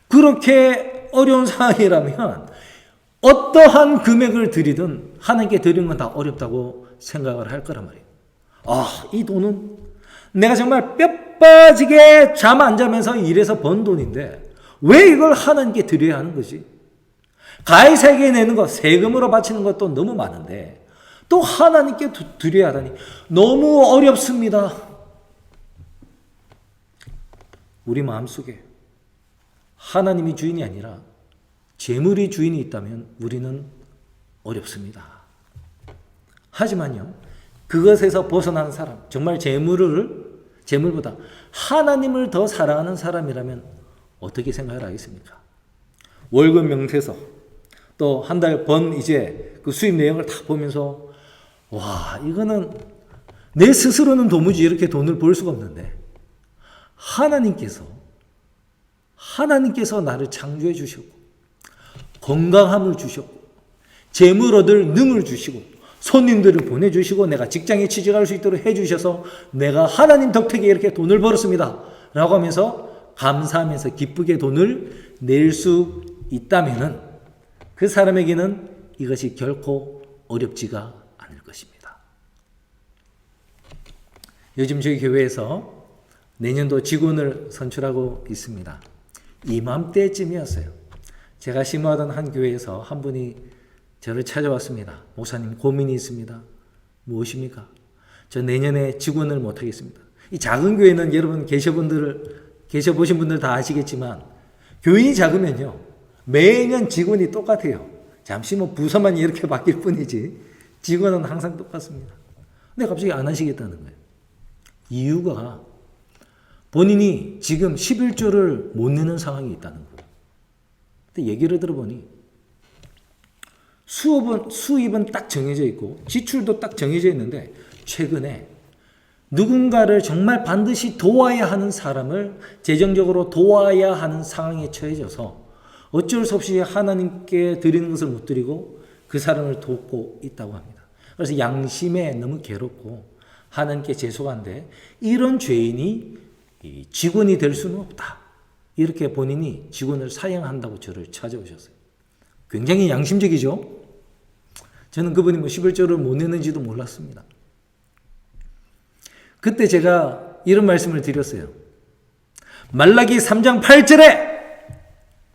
Speaker 2: 그렇게 어려운 상황이라면 어떠한 금액을 드리든 하나님께 드리는 건 다 어렵다고 생각을 할 거란 말이에요. 이 돈은 내가 정말 뼈 빠지게 잠 안 자면서 일해서 번 돈인데 왜 이걸 하나님께 드려야 하는 거지? 가이사에게 내는 것, 세금으로 바치는 것도 너무 많은데 또 하나님께 드려야 하다니 너무 어렵습니다. 우리 마음속에 하나님이 주인이 아니라 재물이 주인이 있다면 우리는 어렵습니다. 하지만요, 그것에서 벗어나는 사람, 정말 재물보다 하나님을 더 사랑하는 사람이라면 어떻게 생각을 하겠습니까? 월급 명세서, 또 한 달 번 이제 그 수입 내용을 다 보면서 이거는 내 스스로는 도무지 이렇게 돈을 벌 수가 없는데 하나님께서 나를 창조해 주셨고 건강함을 주셨고 재물 얻을 능을 주시고 손님들을 보내주시고 내가 직장에 취직할 수 있도록 해주셔서 내가 하나님 덕택에 이렇게 돈을 벌었습니다 라고 하면서 감사하면서 기쁘게 돈을 낼 수 있다면은 그 사람에게는 이것이 결코 어렵지가 않을 것입니다. 요즘 저희 교회에서 내년도 직원을 선출하고 있습니다. 이맘때쯤이었어요. 제가 심호하던 한 교회에서 한 분이 저를 찾아왔습니다. 목사님, 고민이 있습니다. 무엇입니까? 저 내년에 직원을 못하겠습니다. 이 작은 교회는 여러분 계셔보신 분들 다 아시겠지만 교인이 작으면요 매년 직원이 똑같아요. 잠시 부서만 이렇게 바뀔 뿐이지 직원은 항상 똑같습니다. 근데 갑자기 안 하시겠다는 거예요. 이유가 본인이 지금 11조를 못 내는 상황이 있다는 거예요. 근데 얘기를 들어보니 수입은 딱 정해져 있고 지출도 딱 정해져 있는데 최근에 누군가를 정말 반드시 도와야 하는 사람을 재정적으로 도와야 하는 상황에 처해져서 어쩔 수 없이 하나님께 드리는 것을 못 드리고 그 사람을 돕고 있다고 합니다. 그래서 양심에 너무 괴롭고 하나님께 죄송한데 이런 죄인이 직원이 될 수는 없다. 이렇게 본인이 직원을 사양한다고 저를 찾아오셨어요. 굉장히 양심적이죠? 저는 그분이 11조를 못 내는지도 몰랐습니다. 그때 제가 이런 말씀을 드렸어요. 말라기 3장 8절에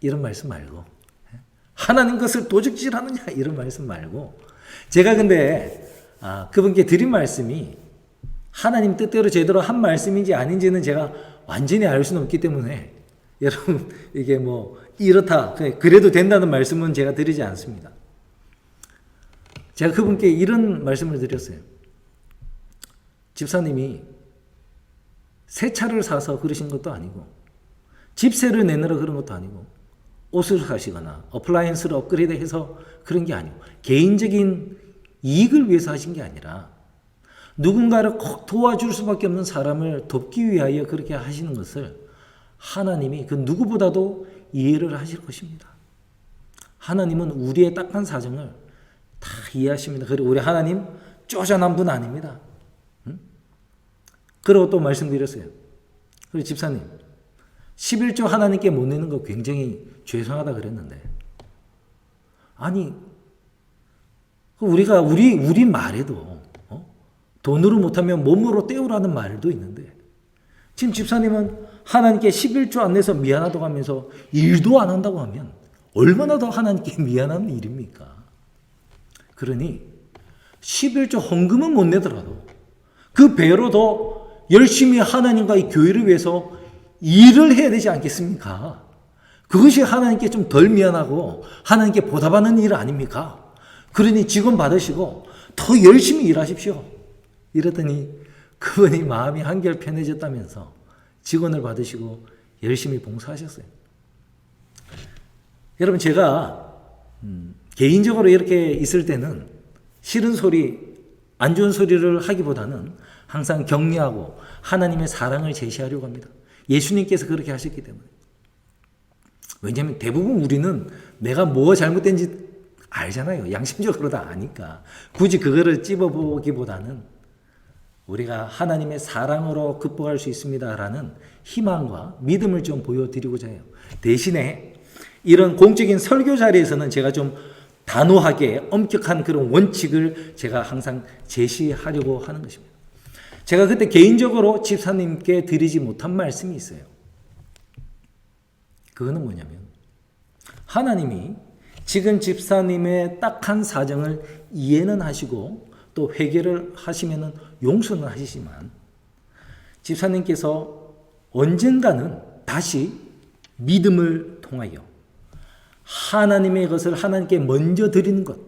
Speaker 2: 이런 말씀 말고 하나님 것을 도적질하느냐 이런 말씀 말고 제가 근데 그분께 드린 말씀이 하나님 뜻대로 제대로 한 말씀인지 아닌지는 제가 완전히 알 수는 없기 때문에 여러분 이게 이렇다 그래도 된다는 말씀은 제가 드리지 않습니다. 제가 그분께 이런 말씀을 드렸어요. 집사님이 새 차를 사서 그러신 것도 아니고 집세를 내느라 그런 것도 아니고 옷을 사시거나 어플라이언스를 업그레이드해서 그런 게 아니고 개인적인 이익을 위해서 하신 게 아니라 누군가를 꼭 도와줄 수밖에 없는 사람을 돕기 위하여 그렇게 하시는 것을 하나님이 그 누구보다도 이해를 하실 것입니다. 하나님은 우리의 딱한 사정을 다 이해하십니다. 그리고 우리 하나님 쪼잔한 분 아닙니다. 그리고 또 말씀드렸어요. 그리고 집사님 11조 하나님께 못 내는 거 굉장히 죄송하다 그랬는데 아니 우리가 우리 말에도 돈으로 못하면 몸으로 때우라는 말도 있는데 지금 집사님은 하나님께 11조 안 내서 미안하다고 하면서 일도 안 한다고 하면 얼마나 더 하나님께 미안한 일입니까? 그러니 11조 헌금은 못 내더라도 그 배로 더 열심히 하나님과 이 교회를 위해서 일을 해야 되지 않겠습니까? 그것이 하나님께 좀 덜 미안하고 하나님께 보답하는 일 아닙니까? 그러니 직원 받으시고 더 열심히 일하십시오. 이랬더니 그분이 마음이 한결 편해졌다면서 직원을 받으시고 열심히 봉사하셨어요. 여러분 제가 개인적으로 이렇게 있을 때는 싫은 소리, 안 좋은 소리를 하기보다는 항상 격려하고 하나님의 사랑을 제시하려고 합니다. 예수님께서 그렇게 하셨기 때문에. 왜냐하면 대부분 우리는 내가 뭐가 잘못된지 알잖아요. 양심적으로 다 아니까. 굳이 그거를 찝어보기보다는 우리가 하나님의 사랑으로 극복할 수 있습니다라는 희망과 믿음을 좀 보여드리고자 해요. 대신에 이런 공적인 설교 자리에서는 제가 좀 단호하게 엄격한 그런 원칙을 제가 항상 제시하려고 하는 것입니다. 제가 그때 개인적으로 집사님께 드리지 못한 말씀이 있어요. 그거는 뭐냐면 하나님이 지금 집사님의 딱한 사정을 이해는 하시고 또 회개를 하시면 용서는 하시지만 집사님께서 언젠가는 다시 믿음을 통하여 하나님의 것을 하나님께 먼저 드리는 것,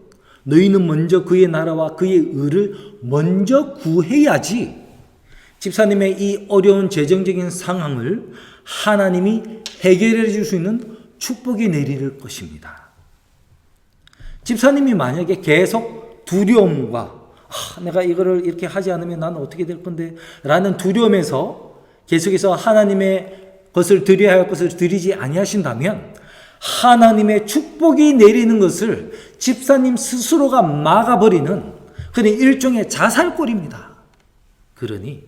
Speaker 2: 너희는 먼저 그의 나라와 그의 의를 먼저 구해야지 집사님의 이 어려운 재정적인 상황을 하나님이 해결해 줄 수 있는 축복이 내릴 것입니다. 집사님이 만약에 계속 두려움과 내가 이거를 이렇게 하지 않으면 나는 어떻게 될 건데 라는 두려움에서 계속해서 하나님의 것을 드려야 할 것을 드리지 아니하신다면 하나님의 축복이 내리는 것을 집사님 스스로가 막아버리는 그런 일종의 자살골입니다. 그러니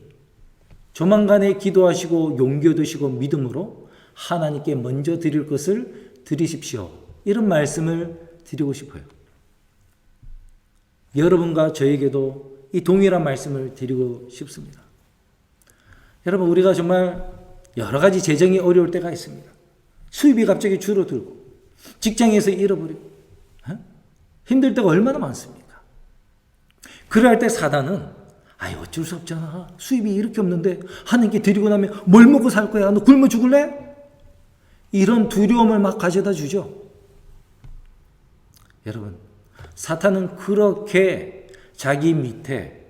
Speaker 2: 조만간에 기도하시고 용기 얻으시고 믿음으로 하나님께 먼저 드릴 것을 드리십시오. 이런 말씀을 드리고 싶어요. 여러분과 저에게도 이 동일한 말씀을 드리고 싶습니다. 여러분, 우리가 정말 여러 가지 재정이 어려울 때가 있습니다. 수입이 갑자기 줄어들고 직장에서 잃어버리고 힘들 때가 얼마나 많습니까? 그럴 때 사단은 어쩔 수 없잖아. 수입이 이렇게 없는데 하나님께 드리고 나면 뭘 먹고 살 거야? 너 굶어 죽을래? 이런 두려움을 막 가져다 주죠. 여러분, 사탄은 그렇게 자기 밑에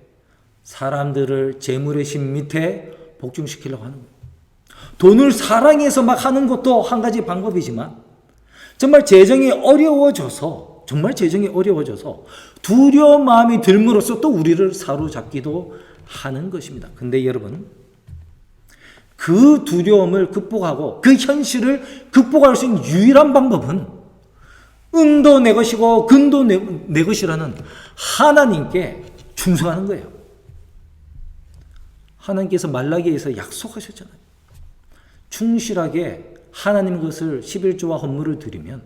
Speaker 2: 사람들을 재물의 신 밑에 복종시키려고 하는 거예요. 돈을 사랑해서 막 하는 것도 한 가지 방법이지만 정말 재정이 어려워져서 두려운 마음이 들므로써 또 우리를 사로잡기도 하는 것입니다. 근데 여러분, 그 두려움을 극복하고 그 현실을 극복할 수 있는 유일한 방법은 은도 내 것이고 금도 내 것이라는 하나님께 충성하는 거예요. 하나님께서 말라기에서 약속하셨잖아요. 충실하게 하나님 것을 11조와 헌물을 드리면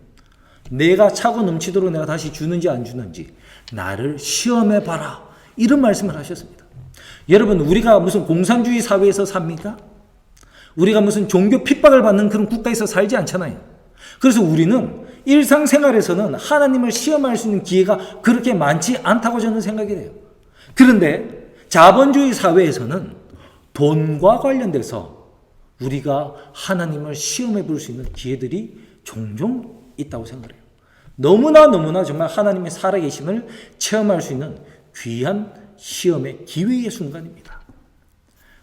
Speaker 2: 내가 차고 넘치도록 내가 다시 주는지 안 주는지 나를 시험해 봐라. 이런 말씀을 하셨습니다. 여러분, 우리가 무슨 공산주의 사회에서 삽니까? 우리가 무슨 종교 핍박을 받는 그런 국가에서 살지 않잖아요. 그래서 우리는 일상생활에서는 하나님을 시험할 수 있는 기회가 그렇게 많지 않다고 저는 생각이 돼요. 그런데 자본주의 사회에서는 돈과 관련돼서 우리가 하나님을 시험해 볼 수 있는 기회들이 종종 있다고 생각해요. 너무나 정말 하나님의 살아계심을 체험할 수 있는 귀한 시험의 기회의 순간입니다.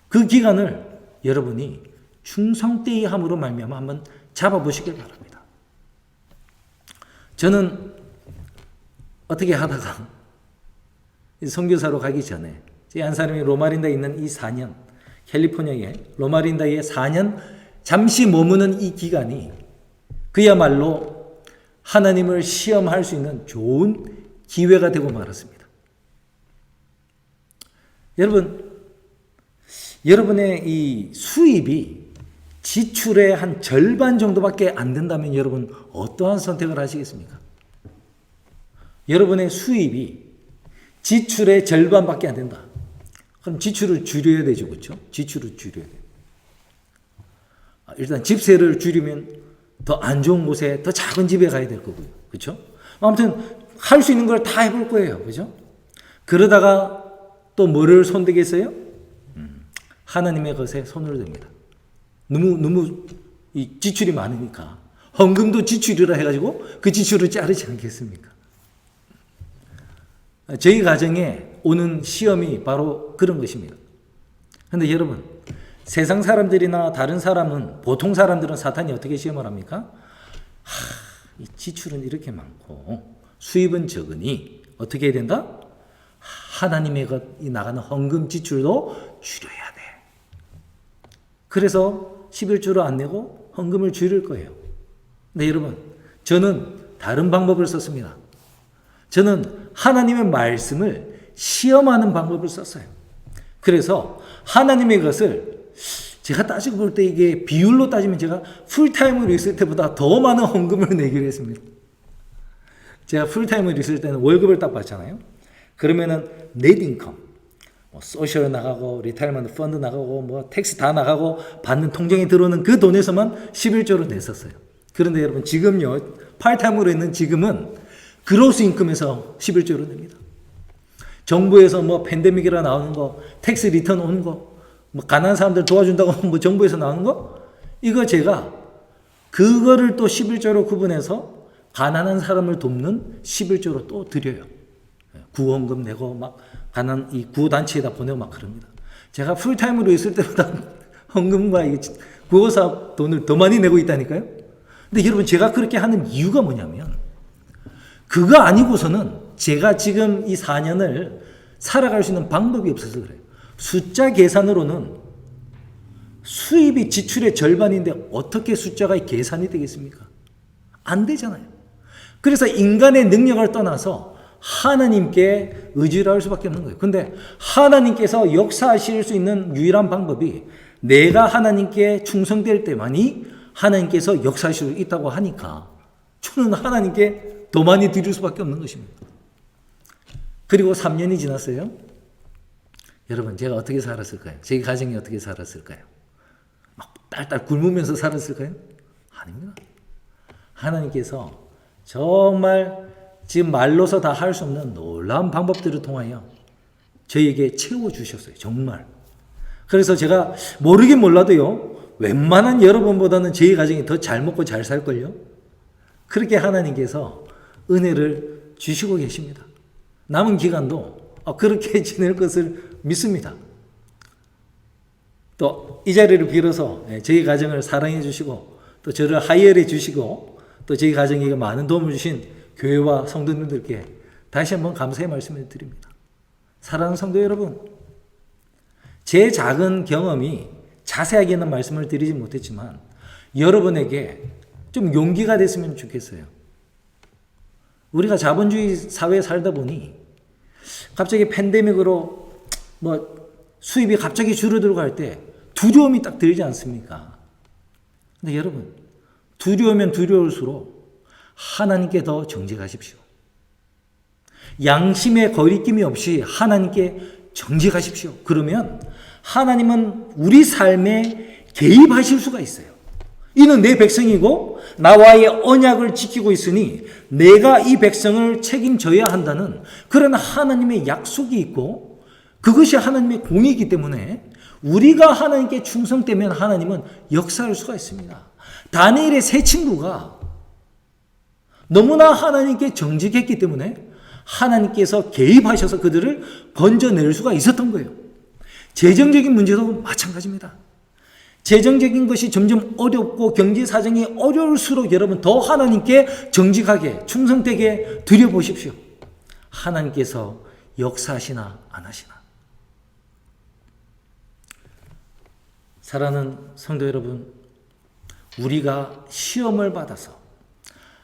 Speaker 2: 그 기간을 여러분이 충성되이 함으로 말미암아 한번 잡아보시길 바랍니다. 저는 어떻게 하다가 선교사로 가기 전에 제 한 사람이 로마린다에 있는 이 4년, 캘리포니아의 로마린다에 4년 잠시 머무는 이 기간이 그야말로 하나님을 시험할 수 있는 좋은 기회가 되고 말았습니다. 여러분의 이 수입이 지출의 한 절반 정도밖에 안 된다면 여러분 어떠한 선택을 하시겠습니까? 여러분의 수입이 지출의 절반밖에 안 된다. 그럼 지출을 줄여야 되죠. 그렇죠? 지출을 줄여야 돼요. 일단 집세를 줄이면 더 안 좋은 곳에 더 작은 집에 가야 될 거고요. 그렇죠? 아무튼 할 수 있는 걸 다 해볼 거예요. 그렇죠? 그러다가 또 뭐를 손대겠어요? 하나님의 것에 손을 댑니다. 너무 이 지출이 많으니까 헌금도 지출이라 해가지고 그 지출을 자르지 않겠습니까? 저희 가정에 오는 시험이 바로 그런 것입니다. 그런데 여러분, 세상 사람들이나 다른 사람은, 보통 사람들은 사탄이 어떻게 시험을 합니까? 이 지출은 이렇게 많고 수입은 적으니 어떻게 해야 된다? 하나님의 것이 나가는 헌금 지출도 줄여야 돼. 그래서 11조를 안 내고 헌금을 줄일 거예요. 근데 여러분, 저는 다른 방법을 썼습니다. 저는 하나님의 말씀을 시험하는 방법을 썼어요. 그래서 하나님의 것을 제가 따지고 볼 때 이게 비율로 따지면 제가 풀타임으로 있을 때보다 더 많은 헌금을 내기로 했습니다. 제가 풀타임으로 있을 때는 월급을 딱 받잖아요. 그러면은 넷 인컴, 소셜 나가고 리타이먼트 펀드 나가고 텍스 다 나가고 받는 통장에 들어오는 그 돈에서만 11조를 냈었어요. 그런데 여러분, 지금요, 파트타임으로 있는 지금은 그로스 인컴에서 11조를 냅니다. 정부에서 팬데믹이라 나오는 거, 텍스 리턴 오는 거, 가난한 사람들 도와준다고 정부에서 나오는 거, 이거 제가 그거를 또 11조로 구분해서 가난한 사람을 돕는 11조로 또 드려요. 구원금 내고 이 구단체에다 보내고 그럽니다. 제가 풀타임으로 있을 때보다 헌금과 구호사업 돈을 더 많이 내고 있다니까요. 근데 여러분, 제가 그렇게 하는 이유가 뭐냐면, 그거 아니고서는 제가 지금 이 4년을 살아갈 수 있는 방법이 없어서 그래요. 숫자 계산으로는 수입이 지출의 절반인데 어떻게 숫자가 계산이 되겠습니까? 안 되잖아요. 그래서 인간의 능력을 떠나서 하나님께 의지를 할 수밖에 없는 거예요. 근데 하나님께서 역사하실 수 있는 유일한 방법이 내가 하나님께 충성될 때만이 하나님께서 역사하실 수 있다고 하니까 저는 하나님께 더 많이 드릴 수밖에 없는 것입니다. 그리고 3년이 지났어요. 여러분, 제가 어떻게 살았을까요? 제 가정이 어떻게 살았을까요? 막 딸딸 굶으면서 살았을까요? 아닙니다. 하나님께서 정말 지금 말로서 다 할 수 없는 놀라운 방법들을 통하여 저희에게 채워주셨어요. 정말. 그래서 제가 모르긴 몰라도요, 웬만한 여러분보다는 저희 가정이 더 잘 먹고 잘 살걸요? 그렇게 하나님께서 은혜를 주시고 계십니다. 남은 기간도 그렇게 지낼 것을 믿습니다. 또 이 자리를 빌어서 저희 가정을 사랑해 주시고 또 저를 하이어해 주시고 또 저희 가정에게 많은 도움을 주신 교회와 성도님들께 다시 한번 감사의 말씀을 드립니다. 사랑하는 성도 여러분, 제 작은 경험이 자세하게는 말씀을 드리지 못했지만 여러분에게 좀 용기가 됐으면 좋겠어요. 우리가 자본주의 사회에 살다 보니 갑자기 팬데믹으로 수입이 갑자기 줄어들고 할 때 두려움이 딱 들지 않습니까? 근데 여러분, 두려우면 두려울수록 하나님께 더 정직하십시오. 양심의 거리낌이 없이 하나님께 정직하십시오. 그러면 하나님은 우리 삶에 개입하실 수가 있어요. 이는 내 백성이고 나와의 언약을 지키고 있으니 내가 이 백성을 책임져야 한다는 그런 하나님의 약속이 있고 그것이 하나님의 공이기 때문에 우리가 하나님께 충성되면 하나님은 역사할 수가 있습니다. 다니엘의 세 친구가 너무나 하나님께 정직했기 때문에 하나님께서 개입하셔서 그들을 건져낼 수가 있었던 거예요. 재정적인 문제도 마찬가지입니다. 재정적인 것이 점점 어렵고 경제 사정이 어려울수록 여러분 더 하나님께 정직하게 충성되게 드려보십시오. 하나님께서 역사하시나 안 하시나. 사랑하는 성도 여러분, 우리가 시험을 받아서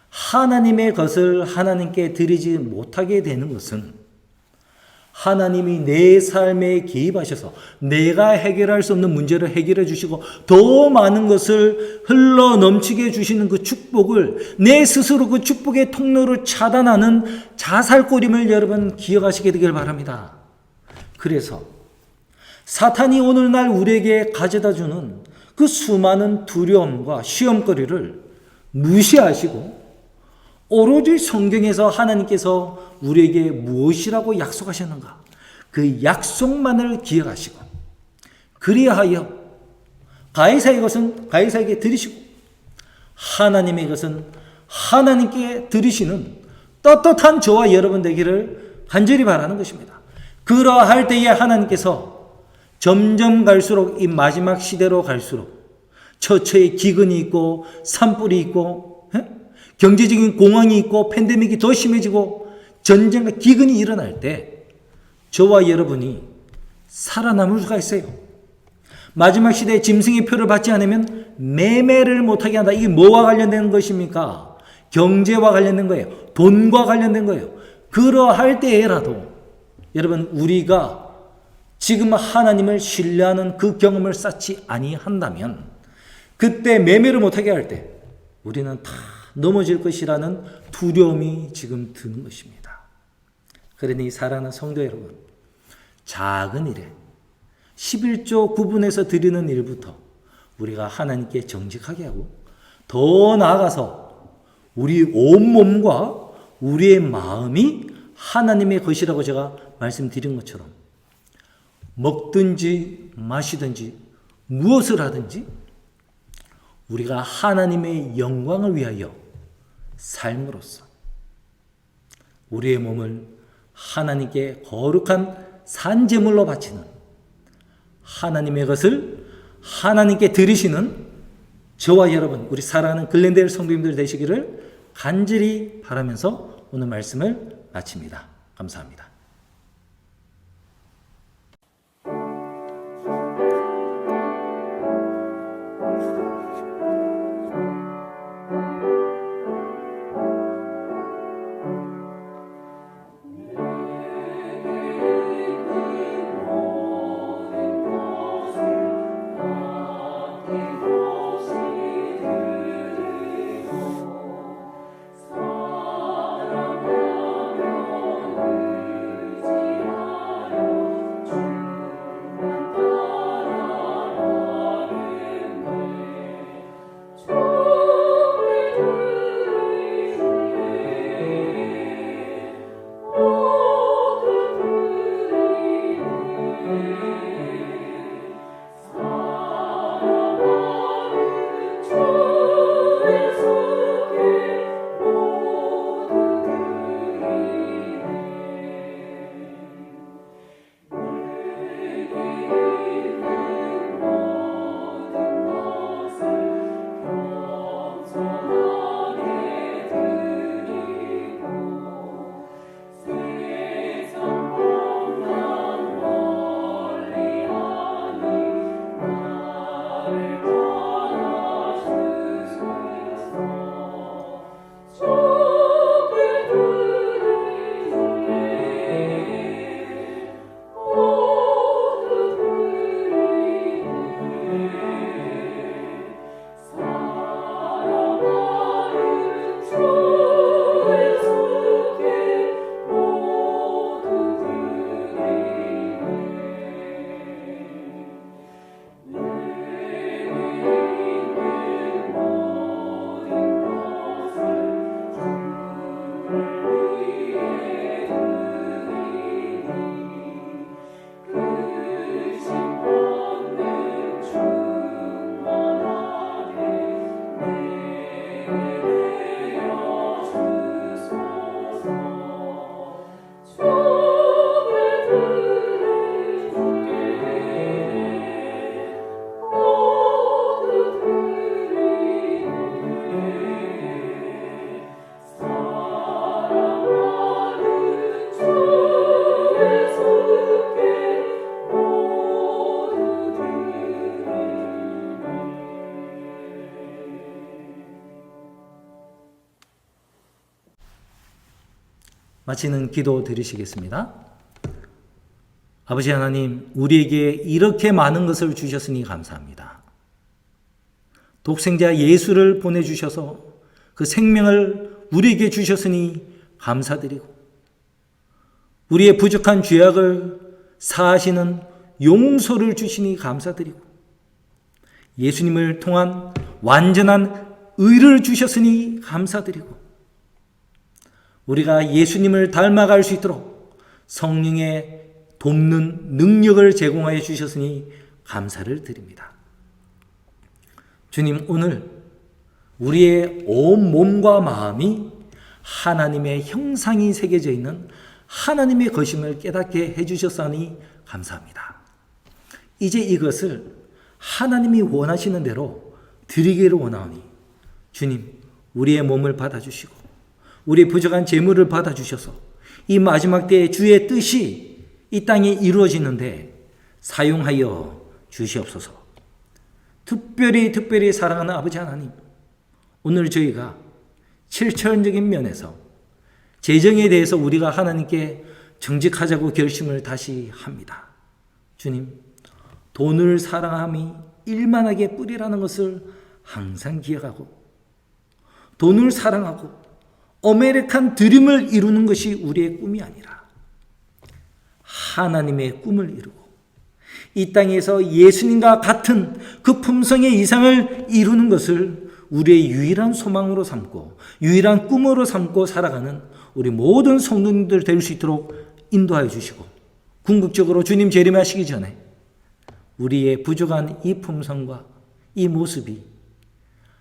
Speaker 2: 하나님의 것을 하나님께 드리지 못하게 되는 것은 하나님이 내 삶에 개입하셔서 내가 해결할 수 없는 문제를 해결해 주시고 더 많은 것을 흘러 넘치게 해주시는 그 축복을 내 스스로 그 축복의 통로를 차단하는 자살골임을 여러분 기억하시게 되길 바랍니다. 그래서 사탄이 오늘날 우리에게 가져다 주는 그 수많은 두려움과 시험거리를 무시하시고 오로지 성경에서 하나님께서 우리에게 무엇이라고 약속하셨는가? 그 약속만을 기억하시고 그리하여 가이사의 것은 가이사에게 드리시고 하나님의 것은 하나님께 드리시는 떳떳한 저와 여러분 되기를 간절히 바라는 것입니다. 그러할 때에 하나님께서 점점 갈수록 이 마지막 시대로 갈수록 처처에 기근이 있고 산불이 있고 경제적인 공황이 있고 팬데믹이 더 심해지고 전쟁과 기근이 일어날 때 저와 여러분이 살아남을 수가 있어요. 마지막 시대에 짐승의 표를 받지 않으면 매매를 못하게 한다. 이게 뭐와 관련된 것입니까? 경제와 관련된 거예요. 돈과 관련된 거예요. 그러할 때에라도 여러분 우리가 지금 하나님을 신뢰하는 그 경험을 쌓지 아니한다면 그때 매매를 못하게 할 때 우리는 다 넘어질 것이라는 두려움이 지금 드는 것입니다. 그러니 사랑하는 성도 여러분, 작은 일에 11조 구분해서 드리는 일부터 우리가 하나님께 정직하게 하고 더 나아가서 우리 온몸과 우리의 마음이 하나님의 것이라고 제가 말씀드린 것처럼 먹든지 마시든지 무엇을 하든지 우리가 하나님의 영광을 위하여 삶으로써 우리의 몸을 하나님께 거룩한 산제물로 바치는 하나님의 것을 하나님께 드리시는 저와 여러분 우리 사랑하는 글렌데일 성도님들 되시기를 간절히 바라면서 오늘 말씀을 마칩니다. 감사합니다. 마치는 기도 드리시겠습니다. 아버지 하나님, 우리에게 이렇게 많은 것을 주셨으니 감사합니다. 독생자 예수를 보내주셔서 그 생명을 우리에게 주셨으니 감사드리고, 우리의 부족한 죄악을 사하시는 용서를 주시니 감사드리고, 예수님을 통한 완전한 의를 주셨으니 감사드리고, 우리가 예수님을 닮아갈 수 있도록 성령의 돕는 능력을 제공하여 주셨으니 감사를 드립니다. 주님, 오늘 우리의 온 몸과 마음이 하나님의 형상이 새겨져 있는 하나님의 것임을 깨닫게 해주셨사니 감사합니다. 이제 이것을 하나님이 원하시는 대로 드리기를 원하오니 주님, 우리의 몸을 받아주시고 우리의 부족한 재물을 받아주셔서 이 마지막 때에 주의 뜻이 이 땅에 이루어지는데 사용하여 주시옵소서. 특별히 사랑하는 아버지 하나님, 오늘 저희가 실천적인 면에서 재정에 대해서 우리가 하나님께 정직하자고 결심을 다시 합니다. 주님, 돈을 사랑함이 일만하게 뿌리라는 것을 항상 기억하고, 돈을 사랑하고 어메리칸 드림을 이루는 것이 우리의 꿈이 아니라 하나님의 꿈을 이루고 이 땅에서 예수님과 같은 그 품성의 이상을 이루는 것을 우리의 유일한 소망으로 삼고 유일한 꿈으로 삼고 살아가는 우리 모든 성도님들 될 수 있도록 인도하여 주시고, 궁극적으로 주님 재림하시기 전에 우리의 부족한 이 품성과 이 모습이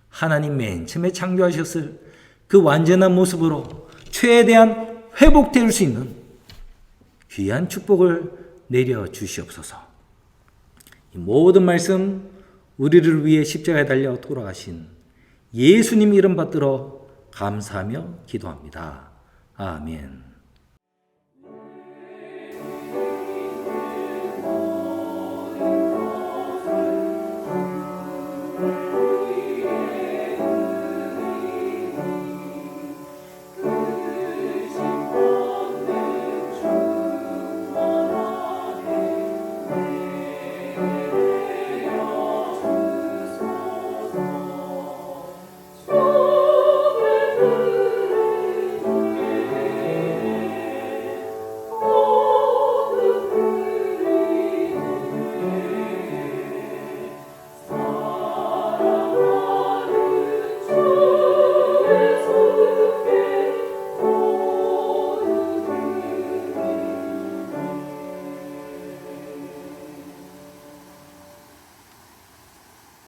Speaker 2: 하나님 맨 처음에 창조하셨을 그 완전한 모습으로 최대한 회복될 수 있는 귀한 축복을 내려 주시옵소서. 이 모든 말씀 우리를 위해 십자가에 달려 돌아가신 예수님 이름 받들어 감사하며 기도합니다. 아멘.